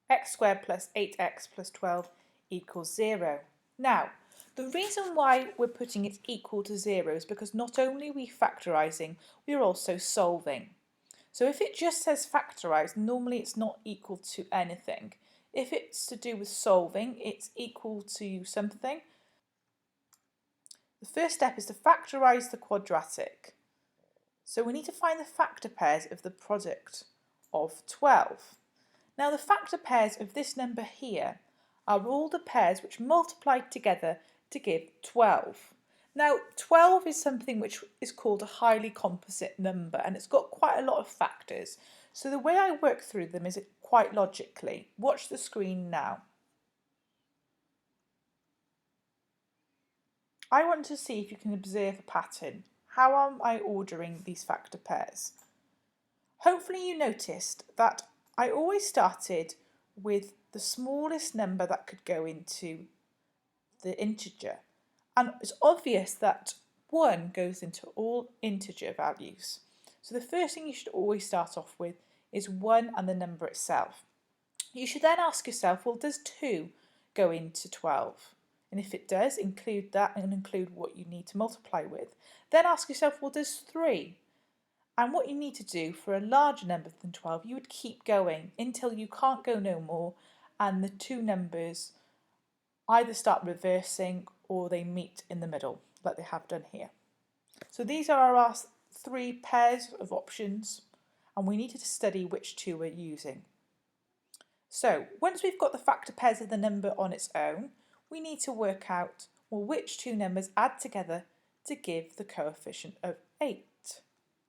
x squared plus 8x plus 12 equals 0. Now, the reason why we're putting it equal to 0 is because not only are we factorising, we're also solving. So if it just says factorise, normally it's not equal to anything. If it's to do with solving, it's equal to something. The first step is to factorise the quadratic. So we need to find the factor pairs of the product of 12. Now the factor pairs of this number here are all the pairs which multiplied together to give 12. Now 12 is something which is called a highly composite number, and it's got quite a lot of factors. So the way I work through them is quite logically. Watch the screen now. I want to see if you can observe a pattern. How am I ordering these factor pairs? Hopefully you noticed that I always started with the smallest number that could go into the integer. And it's obvious that 1 goes into all integer values. So the first thing you should always start off with is 1 and the number itself. You should then ask yourself, well, does 2 go into 12? And if it does, include that and include what you need to multiply with. Then ask yourself, well, does 3? And what you need to do for a larger number than 12, you would keep going until you can't go no more and the two numbers either start reversing or they meet in the middle, like they have done here. So these are our 3 pairs of options, and we need to study which 2 we're using. So once we've got the factor pairs of the number on its own, we need to work out, well, which 2 numbers add together to give the coefficient of 8.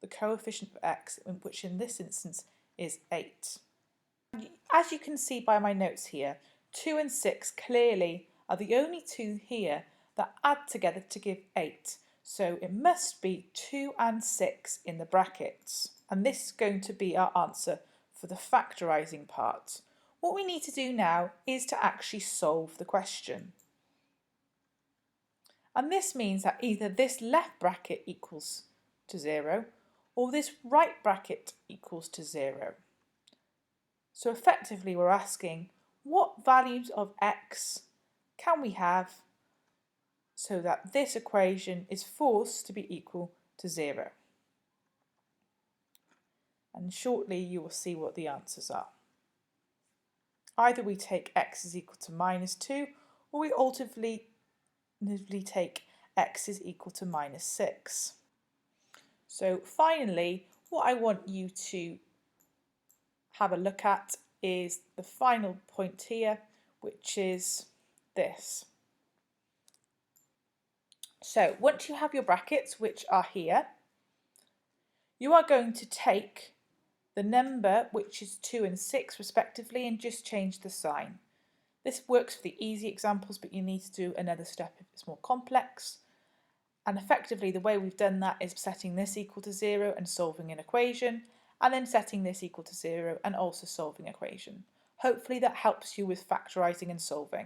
The coefficient of x, which in this instance is 8. As you can see by my notes here, 2 and 6 clearly are the only 2 here that add together to give 8. So it must be 2 and 6 in the brackets. And this is going to be our answer for the factorising part. What we need to do now is to actually solve the question. And this means that either this left bracket equals to 0 or this right bracket equals to 0. So effectively we're asking, what values of x can we have so that this equation is forced to be equal to 0? And shortly you will see what the answers are. Either we take x is equal to -2, or we alternatively take x is equal to -6. So finally, what I want you to have a look at is the final point here, which is this. So once you have your brackets, which are here, you are going to take the number, which is 2 and 6 respectively, and just change the sign. This works for the easy examples, but you need to do another step if it's more complex. And effectively the way we've done that is setting this equal to 0 and solving an equation, and then setting this equal to 0 and also solving an equation. Hopefully that helps you with factorising and solving.